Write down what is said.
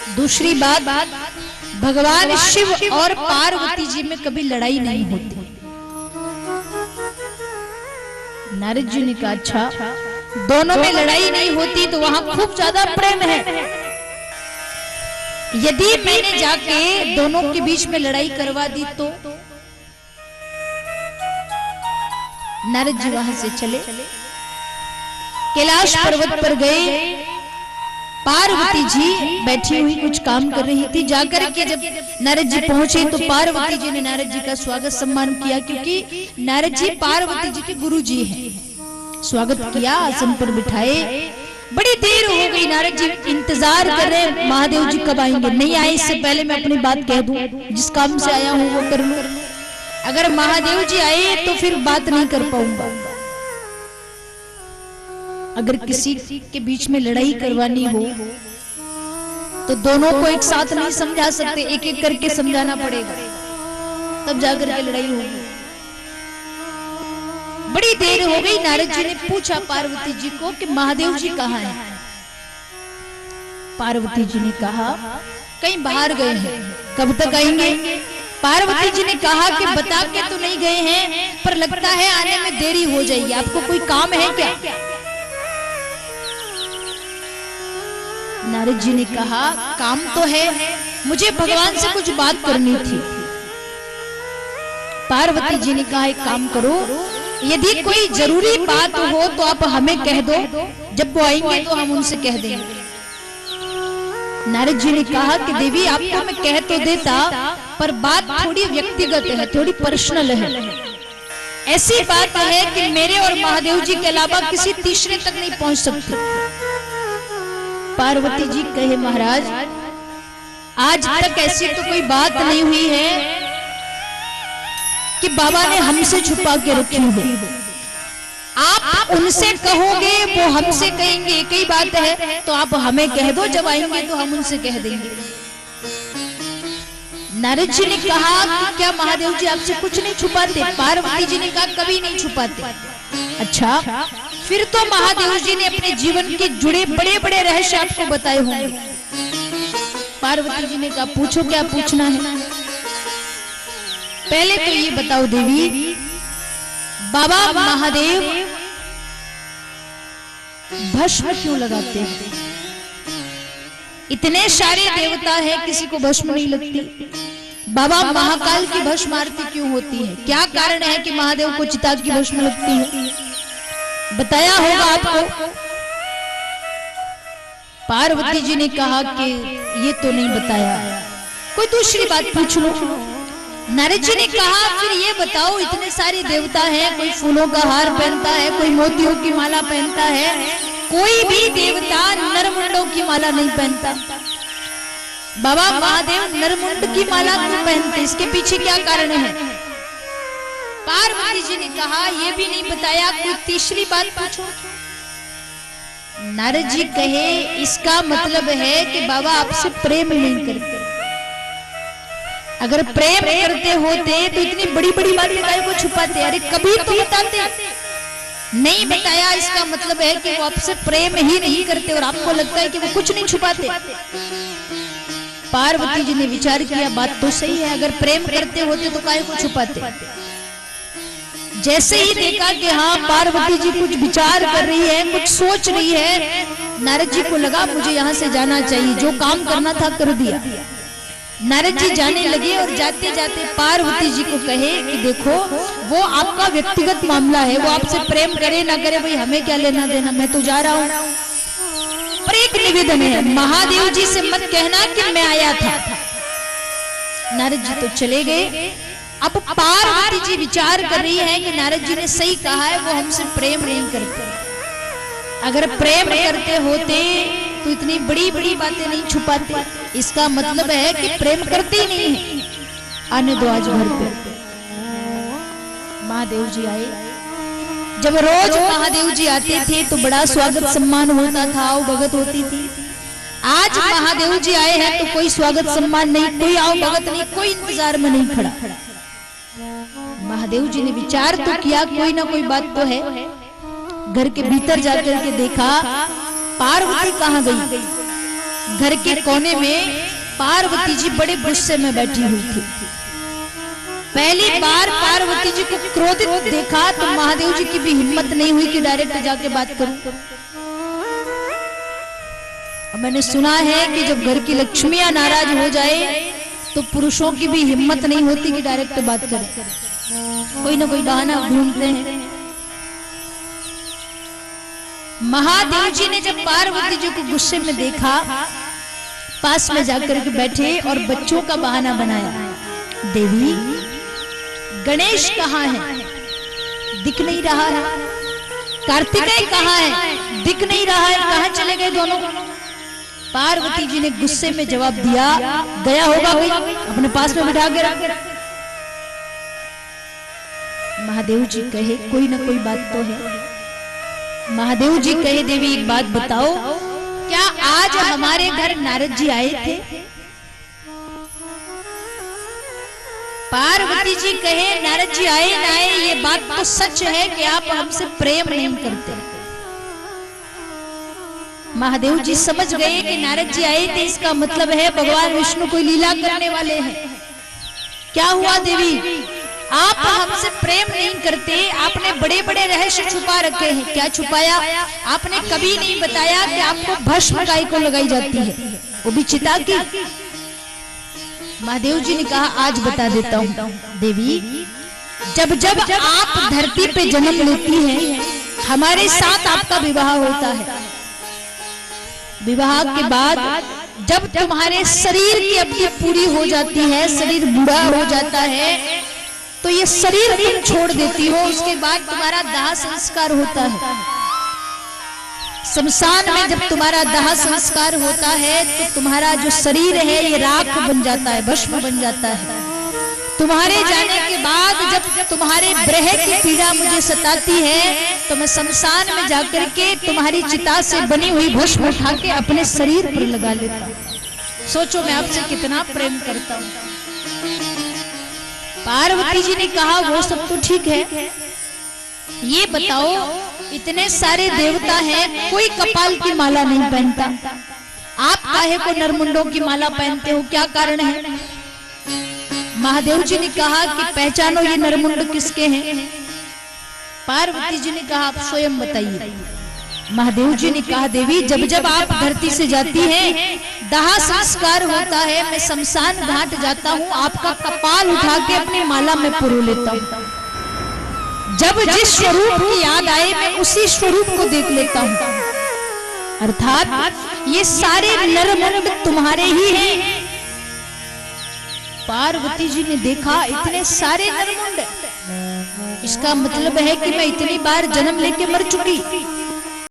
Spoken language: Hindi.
दूसरी बात, भगवान शिव और पार्वती जी में कभी लड़ाई नहीं होती। नारद जी ने कहा अच्छा, दोनों में लड़ाई नहीं होती तो वहां खूब ज्यादा प्रेम है। यदि मैंने जाके दोनों के बीच में लड़ाई करवा दी तो नारद जी वहां से चले, कैलाश पर्वत पर गए। पार्वती जी बैठी हुई कुछ काम कर रही थी। जाकर के जब नारद जी पहुंचे तो पार्वती जी ने नारद जी का स्वागत सम्मान किया, क्योंकि नारद जी पार्वती जी के गुरु जी हैं। स्वागत किया, आसन पर बिठाए। बड़ी देर हो गई, नारद जी इंतजार कर रहे महादेव जी कब आएंगे। नहीं आए इससे पहले मैं अपनी बात कह दूं, जिस काम से आया हूं वो कर लूं। अगर महादेव जी आए तो फिर बात नहीं कर पाऊंगा। अगर किसी के बीच में लड़ाई करवानी हो तो दोनों को एक साथ नहीं समझा सकते, एक एक करके समझाना पड़ेगा, तब जाकर के लड़ाई होगी। बड़ी देर हो गई, नारद जी ने पूछा पार्वती जी को कि महादेव जी कहाँ हैं। पार्वती जी ने कहा कहीं बाहर गए हैं, कब तक आएंगे। पार्वती जी ने कहा कि बता के तो नहीं गए हैं, पर लगता है आने में देरी हो जाएगी, आपको कोई काम है क्या। नारद जी ने कहा काम तो है, मुझे भगवान से कुछ बात करनी थी। पार्वती जी ने कहा एक काम करो, यदि कोई जरूरी बात हो तो आप हमें कह दो, जब वो आएंगे तो हम उनसे कह देंगे। नारद जी ने कहा कि देवी आपको मैं कह तो देता, पर बात थोड़ी व्यक्तिगत है, थोड़ी पर्सनल है। ऐसी बात है कि मेरे और महादेव जी के अलावा किसी तीसरे तक नहीं पहुंच सकती। पार्वती जी कहे महाराज आज तक ऐसी तो कोई बात नहीं हुई है कि बाबा ने हमसे छुपा के रखी हो। आप उनसे कहोगे वो हमसे कहेंगे, एक ही बात है, तो आप हमें कह दो, जब आएंगे तो हम उनसे कह देंगे। नारद जी ने कहा कि क्या महादेव जी आपसे कुछ नहीं छुपाते। पार्वती जी ने कहा कभी नहीं छुपाते। अच्छा, फिर तो महादेव जी ने अपने जीवन के जुड़े बड़े बड़े रहस्य आपको बताए होंगे। पार्वती जी ने कहा पूछो, क्या पूछना है। पहले तो ये बताओ देवी, बाबा महादेव भस्म क्यों लगाते हैं। इतने सारे देवता हैं, किसी को भस्म नहीं लगती। बाबा महाकाल की भस्म आरती क्यों होती है, क्या कारण है कि महादेव को चिता की भस्म लगती है, बताया होगा आपको। पार्वती जी ने कहा कि ये तो नहीं बताया, कोई दूसरी बात पूछ लो। नारद जी ने कहा फिर ये बताओ, इतने सारे देवता हैं, कोई फूलों का हार पहनता है, कोई मोतियों की माला पहनता है, कोई भी देवता नरमुंडों की माला नहीं पहनता। बाबा महादेव नरमुंड की माला क्यों पहनते, इसके पीछे क्या कारण है। पार्वती जी ने कहा ये भी नहीं बताया, कोई तीसरी बात पूछो। नारद जी कहे इसका मतलब है कि बाबा आपसे प्रेम नहीं करते। अगर प्रेम करते होते तो इतनी बड़ी बड़ी बातें काहे को छुपाते, अरे कभी तो बताते। नहीं बताया, इसका मतलब है कि वो आपसे प्रेम ही नहीं करते और आपको लगता है कि वो कुछ नहीं छुपाते। पार्वती जी ने विचार किया बात तो सही है, अगर प्रेम करते होते तो काहे को छुपाते। जैसे ही देखा कि हाँ पार्वती जी कुछ विचार कर रही है, कुछ सोच रही है, नारद जी को लगा मुझे यहाँ से जाना चाहिए, जो काम करना था कर दिया। नारद जी जाने लगे और जाते जाते पार्वती जी को कहे कि देखो वो आपका व्यक्तिगत मामला है, वो आपसे प्रेम करे ना करे भाई हमें क्या लेना देना, मैं तो जा रहा हूँ। पर एक निवेदन है, महादेव जी से मत कहना कि मैं आया था। नारद जी तो चले गए। अब पार्वती जी विचार कर रही है कि नारद जी ने सही कहा है, वो हमसे प्रेम नहीं करते। अगर प्रेम करते होते तो इतनी बड़ी बड़ी बातें नहीं छुपाते। इसका मतलब है कि प्रेम करते ही नहीं है। आने दो आज घर पे। महादेव जी आए। जब रोज महादेव जी आते थे तो बड़ा स्वागत सम्मान होता था, आओ भगत होती थी। आज महादेव जी आए हैं तो कोई स्वागत सम्मान नहीं, कोई आओ भगत नहीं, कोई इंतजार में नहीं खड़ा। महादेव जी ने विचार तो किया कोई ना कोई बात तो है। घर के भीतर जाकर के देखा पार्वती कहाँ गई। घर के कोने में पार्वती जी बड़े गुस्से में बैठी हुई थी। पहली बार पार्वती जी को क्रोधित देखा तो महादेव जी की भी हिम्मत नहीं हुई कि डायरेक्ट जाके बात करूं। मैंने सुना है कि जब घर की लक्ष्मियां नाराज हो जाए तो पुरुषों की भी हिम्मत नहीं होती कि डायरेक्ट बात करें, कोई ना कोई बहाना ढूंढते हैं। महादेव जी ने जब पार्वती जी को गुस्से में देखा, पास में जाकर के बैठे और बच्चों का बहाना बनाया। देवी, गणेश कहाँ है? दिख नहीं रहा है। कार्तिकेय कहाँ है? दिख नहीं रहा है। कहाँ चले गए दोनों? पार्वती जी ने गुस्से में जवाब दिया, गया होगा कोई, अपने पास में बिठा के रख। महादेव जी कहे कोई ना कोई बात तो है। महादेव जी कहे देवी एक बात बताओ, क्या आज हमारे घर नारद जी आए थे? पार्वती जी कहे नारद जी आए ना आए, ये बात तो सच है कि आप हमसे प्रेम नहीं करते। महादेव जी समझ गए कि नारद जी आए थे, इसका मतलब है भगवान विष्णु कोई लीला करने वाले हैं। क्या हुआ देवी, आप हमसे प्रेम नहीं करते, आपने बड़े बड़े रहस्य छुपा रखे हैं। क्या छुपाया? आपने कभी नहीं बताया कि आपको भस्म गाय को लगाई जाती है, वो भी चिता की। महादेव जी ने कहा आज बता देता हूँ देवी, जब जब आप धरती पे जन्म लेती हैं, हमारे साथ आपका विवाह होता है। विवाह के बाद जब तुम्हारे शरीर की अवधि पूरी हो जाती है, शरीर बूढ़ा हो जाता है, तो ये शरीर तुम छोड़ देती हो। उसके बाद तुम्हारा दाह संस्कार होता है। शमशान में जब तुम्हारा दाह संस्कार होता है तो तुम्हारा जो शरीर है ये राख बन जाता है, भस्म बन जाता है। तुम्हारे जाने के बाद जब तुम्हारे ब्रह की पीड़ा मुझे सताती है तो मैं शमशान में जाकर के तुम्हारी चिता से बनी हुई भस्म उठा के अपने शरीर पर लगा लेता हूँ। सोचो मैं आपसे कितना प्रेम करता हूँ। पार्वती जी ने कहा वो सब तो ठीक है, ये बताओ इतने सारे देवता हैं, कोई कपाल की माला नहीं पहनता, आप काहे को नरमुंडों की माला पहनते हो, क्या कारण है? महादेव जी ने कहा कि पहचानो ये नरमुंड किसके हैं। पार्वती जी ने कहा आप स्वयं बताइए। महादेव जी ने कहा देवी, जब जब आप धरती से जाती हैं, दाह संस्कार होता है, मैं शमशान घाट जाता हूँ, आपका कपाल उठा के अपनी माला में पुरो लेता हूँ। जब जिस स्वरूप की याद आए मैं उसी स्वरूप को देख लेता हूँ। अर्थात ये सारे नरमुंड तुम्हारे ही हैं। पार्वती जी ने देखा इतने सारे नरमुंड, इसका मतलब है कि मैं इतनी बार जन्म लेके मर चुकी।